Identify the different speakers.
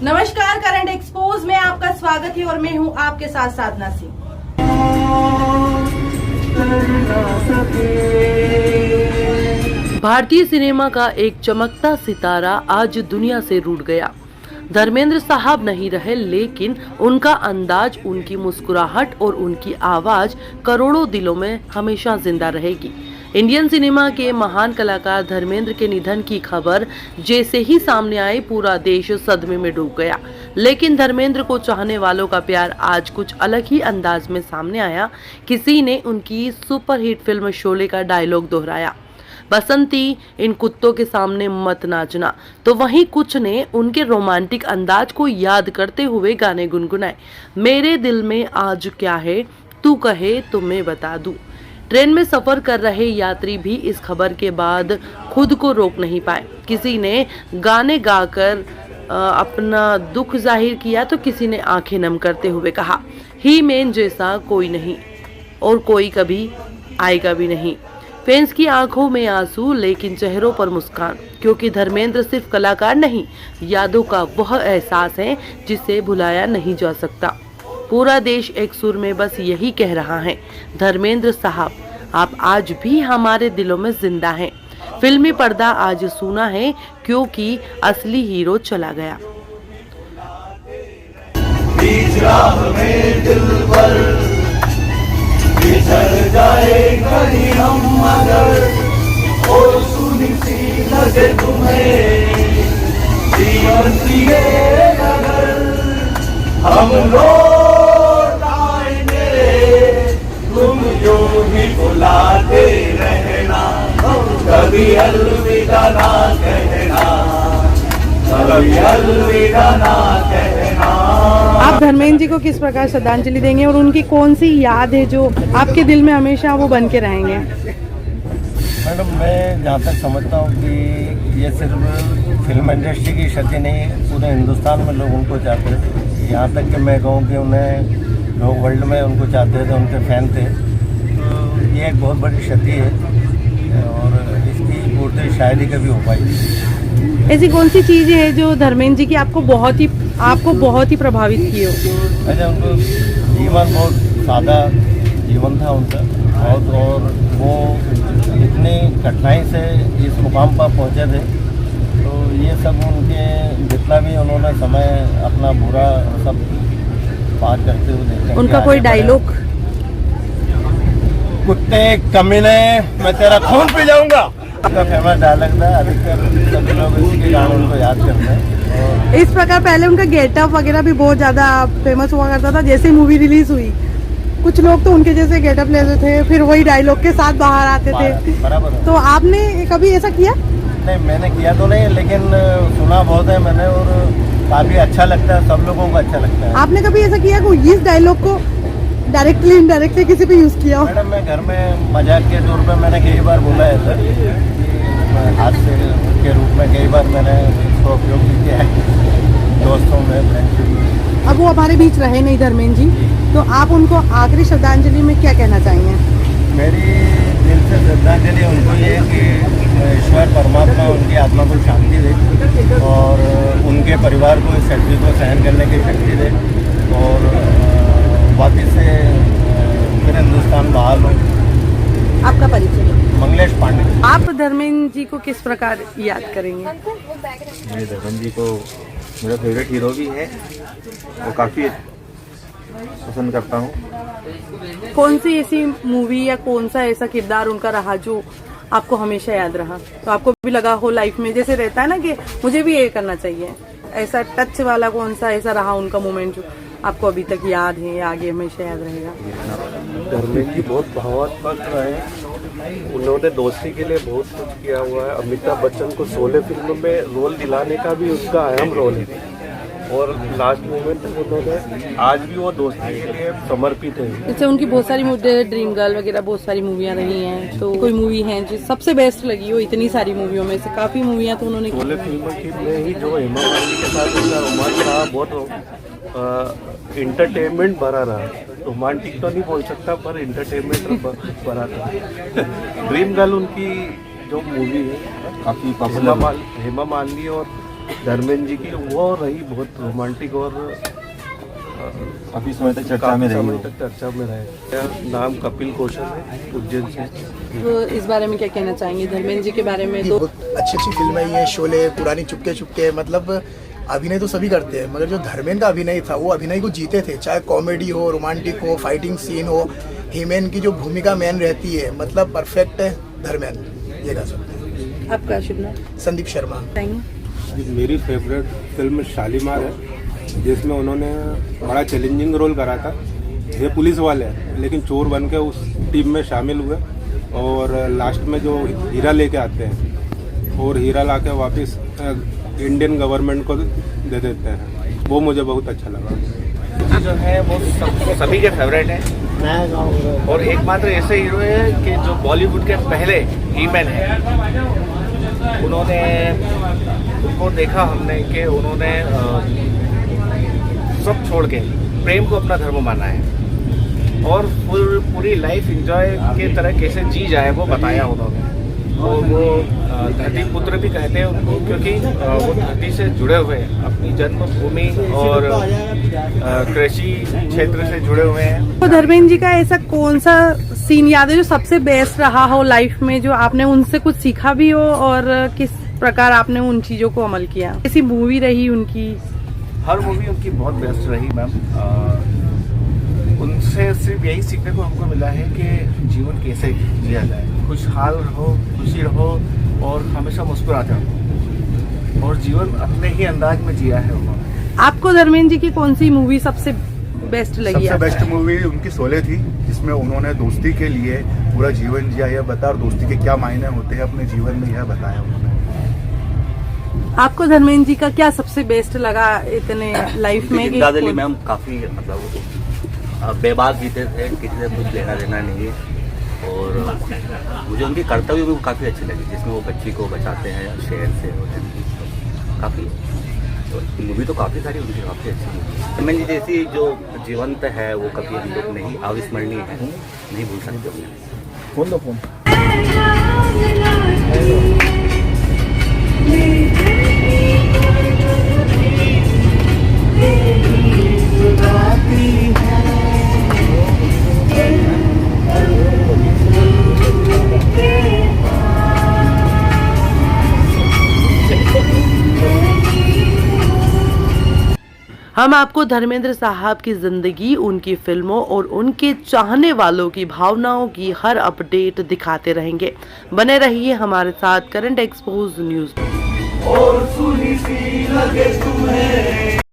Speaker 1: नमस्कार, current expose में आपका स्वागत है और मैं हूं आपके साथ साधना सिंह। भारतीय सिनेमा का एक चमकता सितारा आज दुनिया से रूठ गया। धर्मेंद्र साहब नहीं रहे, लेकिन उनका अंदाज, उनकी मुस्कुराहट और उनकी आवाज करोड़ों दिलों में हमेशा जिंदा रहेगी। इंडियन सिनेमा के महान कलाकार धर्मेंद्र के निधन की खबर जैसे ही सामने आई, पूरा देश सदमे में डूब गया। लेकिन धर्मेंद्र को चाहने वालों का प्यार आज कुछ अलग ही अंदाज में सामने आया। किसी ने उनकी सुपरहिट फिल्म शोले का डायलॉग दोहराया, बसंती इन कुत्तों के सामने मत नाचना, तो वहीं कुछ ने उनके रोमांटिक अंदाज को याद करते हुए गाने गुनगुनाए। मेरे दिल में आज क्या है, तू कहे तो मैं बता दूं। ट्रेन में सफर कर रहे यात्री भी इस खबर के बाद खुद को रोक नहीं पाए। किसी ने गाने गाकर अपना दुख जाहिर किया, तो किसी ने आंखें नम करते हुए कहा, ही मैन जैसा कोई नहीं और कोई कभी आएगा भी नहीं। फैंस की आंखों में आंसू, लेकिन चेहरों पर मुस्कान, क्योंकि धर्मेंद्र सिर्फ कलाकार नहीं, यादों का वह एहसास है जिसे भुलाया नहीं जा सकता। पूरा देश एक सुर में बस यही कह रहा है, धर्मेंद्र साहब आप आज भी हमारे दिलों में जिंदा हैं। फिल्मी पर्दा आज सूना है, क्योंकि असली हीरो चला गया।
Speaker 2: बीच राह में दिलबर बिछड़ जाए कहीं हम, मगर और सुनी सी लगे तुम्हें जीवन जिए अगर हम लौट आएंगे, तुम यूं ही बुलाते रहना, कभी अलविदा ना कहना, कभी अलविदा ना कहना।
Speaker 1: आप धर्मेंद्र जी को किस प्रकार श्रद्धांजलि देंगे और उनकी कौन सी याद है जो आपके दिल में हमेशा वो बन के रहेंगे?
Speaker 3: मैडम, मैं जहाँ तक समझता हूँ कि ये सिर्फ फिल्म इंडस्ट्री की क्षति नहीं, पूरे हिंदुस्तान में लोग उनको चाहते थे। यहाँ तक कि मैं कहूँ कि उन्हें लोग वर्ल्ड में उनको चाहते थे, उनके फ़ैन थे। तो ये एक बहुत बड़ी क्षति है और इसकी पूर्ति शायद ही कभी हो पाई।
Speaker 1: ऐसी कौन सी चीज़ें हैं जो धर्मेंद्र जी की आपको बहुत ही प्रभावित की हो?
Speaker 3: अच्छा, उनको जीवन बहुत सादा जीवन था उनका बहुत, और वो इतनी कठिनाई से इस मुकाम पर पहुँचे थे। तो ये सब उनके जितना भी उन्होंने समय अपना बुरा सब पार करते हुए देखा।
Speaker 1: उनका कोई डायलॉग?
Speaker 3: कुत्ते कमीने मैं तेरा खून पी जाऊंगा, उसका फेमस डायलॉग था। अधिकतर सभी लोग इसके गाने उनको याद करते हैं।
Speaker 1: इस प्रकार पहले उनका गेटअप वगैरह भी बहुत ज्यादा फेमस हुआ करता था। जैसे मूवी रिलीज हुई, कुछ लोग तो उनके जैसे गेटअप लेते थे, फिर वही डायलॉग के साथ बाहर आते थे।
Speaker 3: बराबर।
Speaker 1: तो आपने कभी ऐसा किया?
Speaker 3: नहीं, मैंने किया तो नहीं, लेकिन सुना बहुत है मैंने और काफी अच्छा लगता है, सब लोगों को अच्छा लगता है।
Speaker 1: आपने कभी ऐसा किया कि इस डायलॉग को डायरेक्टली इनडायरेक्टली किसी पे यूज किया?
Speaker 3: मैडम, मैं घर में मजाक के तौर पे मैंने कई बार बोला है सर, हास्य के रूप में कई बार मैंने इसका उपयोग भी किया है दोस्तों में, फ्रेंडशिप।
Speaker 1: अब वो हमारे बीच रहे नहीं धर्मेंद्र जी, तो आप उनको आखिरी श्रद्धांजलि में क्या कहना चाहेंगे?
Speaker 3: मेरी दिल से श्रद्धांजलि उनको ये है कि ईश्वर परमात्मा उनकी आत्मा को शांति दे और उनके परिवार को इस शक्ति को सहन करने की शक्ति दे और वापस से फिर हिंदुस्तान बहाल हो।
Speaker 1: आपका परिचय?
Speaker 3: मंगलेश पांडे।
Speaker 1: आप धर्मेंद्र जी को किस प्रकार याद करेंगे?
Speaker 4: मैं धर्मेंद्र जी को मेरा फेवरेट हीरो भी है और काफ़ी पसंद करता हूँ।
Speaker 1: कौन सी ऐसी मूवी या कौन सा ऐसा किरदार उनका रहा जो आपको हमेशा याद रहा, तो आपको भी लगा हो लाइफ में जैसे रहता है ना कि मुझे भी ये करना चाहिए, ऐसा टच वाला कौन सा ऐसा रहा उनका मोमेंट जो आपको अभी तक याद है या आगे हमेशा याद रहेगा?
Speaker 5: धर्मेंद्र जी बहुत भावात्मक रहे, उन्होंने दोस्ती के लिए बहुत कुछ किया हुआ है। अमिताभ बच्चन को शोले फिल्म में रोल दिलाने का भी उनका अहम रोल है और लास्ट मोमेंट तक उन्होंने आज भी वो दोस्ती के लिए समर्पित है।
Speaker 1: जैसे उनकी बहुत सारी मूवी, ड्रीम गर्ल वगैरह बहुत सारी मूवियाँ रही हैं, तो कोई मूवी है जो सबसे बेस्ट लगी हो इतनी सारी मूवियों में से? काफी मूवियाँ तो उन्होंने
Speaker 5: शोले फिल्म की में ही जो हेमा मालिनी के साथ उनका रोमांच रहा, बहुत इंटरटेनमेंट भरा रहा। रोमांटिक तो नहीं बोल सकता पर इंटरटेनमेंट भरा था। ड्रीम गर्ल उनकी जो मूवी है काफी हेमा मालिनी और धर्मेंद्र जी की वो रही बहुत रोमांटिक और
Speaker 4: काफी समय तक चर्चा में
Speaker 5: काफी
Speaker 4: रही
Speaker 5: समय
Speaker 4: हो।
Speaker 5: तक चर्चा में रहे। मेरा नाम कपिल कौशल है, उज्जैन से।
Speaker 6: तो इस बारे में क्या कहना चाहेंगे धर्मेंद्र जी के बारे में? तो
Speaker 7: बहुत अच्छी अच्छी फिल्में ये शोले, पुरानी चुपके चुपके, मतलब अभिनय तो सभी करते हैं, मगर जो धर्मेंद्र का अभिनय था वो अभिनय को जीते थे, चाहे कॉमेडी हो, रोमांटिक हो, फाइटिंग सीन हो, हीमैन की जो भूमिका मैन रहती है, मतलब परफेक्ट है धर्मेंद्र, ये कह सकते हैं।
Speaker 6: आपका शुभ नाम?
Speaker 7: संदीप शर्मा।
Speaker 6: बताएंगे।
Speaker 8: मेरी फेवरेट फिल्म शालीमार है, जिसमें उन्होंने बड़ा चैलेंजिंग रोल करा था। ये पुलिस वाले हैं लेकिन चोर बन के उस टीम में शामिल हुए और लास्ट में जो हीरा लेके आते हैं और हीरा लाके वापस इंडियन गवर्नमेंट को दे देते हैं, वो मुझे बहुत अच्छा लगा।
Speaker 9: जो है वो सभी के फेवरेट हैं और एकमात्र ऐसे हीरो है कि जो बॉलीवुड के पहले हीमैन है। उनको देखा हमने कि उन्होंने सब छोड़ के प्रेम को अपना धर्म माना है और पूरी लाइफ एंजॉय के तरह कैसे जी जाए वो बताया उन्होंने। और वो धरती पुत्र भी कहते हैं उनको, क्योंकि वो धरती से जुड़े हुए हैं, अपनी जन्मभूमि और कृषि क्षेत्र से जुड़े हुए हैं।
Speaker 6: तो धर्मेंद्र जी का ऐसा कौन सा सीन याद है जो सबसे बेस्ट रहा हो लाइफ में, जो आपने उनसे कुछ सीखा भी हो और किस प्रकार आपने उन चीजों को अमल किया? कैसी मूवी रही उनकी?
Speaker 9: हर मूवी उनकी बहुत बेस्ट रही मैम। उनसे सिर्फ यही सीखने को हमको मिला है कि जीवन कैसे जिया जाए, खुशहाल रहो, खुशी रहो और हमेशा मुस्कुराते रहो, और जीवन अपने ही अंदाज में जिया है उन्होंने।
Speaker 6: आपको धर्मेंद्र जी की कौन सी मूवी सबसे बेस्ट लगी?
Speaker 10: सबसे बेस्ट मूवी उनकी शोले थी, जिसमें उन्होंने दोस्ती के लिए पूरा जीवन जिया, यह बताया और दोस्ती के क्या मायने होते हैं अपने जीवन में, यह बताया उन्होंने।
Speaker 6: आपको धर्मेंद्र जी का क्या सबसे बेस्ट लगा इतने लाइफ में?
Speaker 11: जिंदादिली मैम काफ़ी मतलब बेबाक जीते थे, किसी से कुछ लेना देना नहीं है, और मुझे उनकी कर्तव्य भी काफ़ी अच्छी लगी, जिसमें वो बच्ची को बचाते हैं शहर से, काफ़ी मूवी तो काफ़ी सारी उनकी काफ़ी अच्छी है। धर्मेंद्र जी जैसी जो जीवंत है वो कभी हम लोग नहीं, अविस्मरणीय है, नहीं भूल सकते उन्हें।
Speaker 4: फोन दो फोन।
Speaker 1: हम आपको धर्मेंद्र साहब की जिंदगी, उनकी फिल्मों और उनके चाहने वालों की भावनाओं की हर अपडेट दिखाते रहेंगे। बने रहिए हमारे साथ करंट एक्सपोज न्यूज।
Speaker 2: और सुनी सी लगे तुम्हें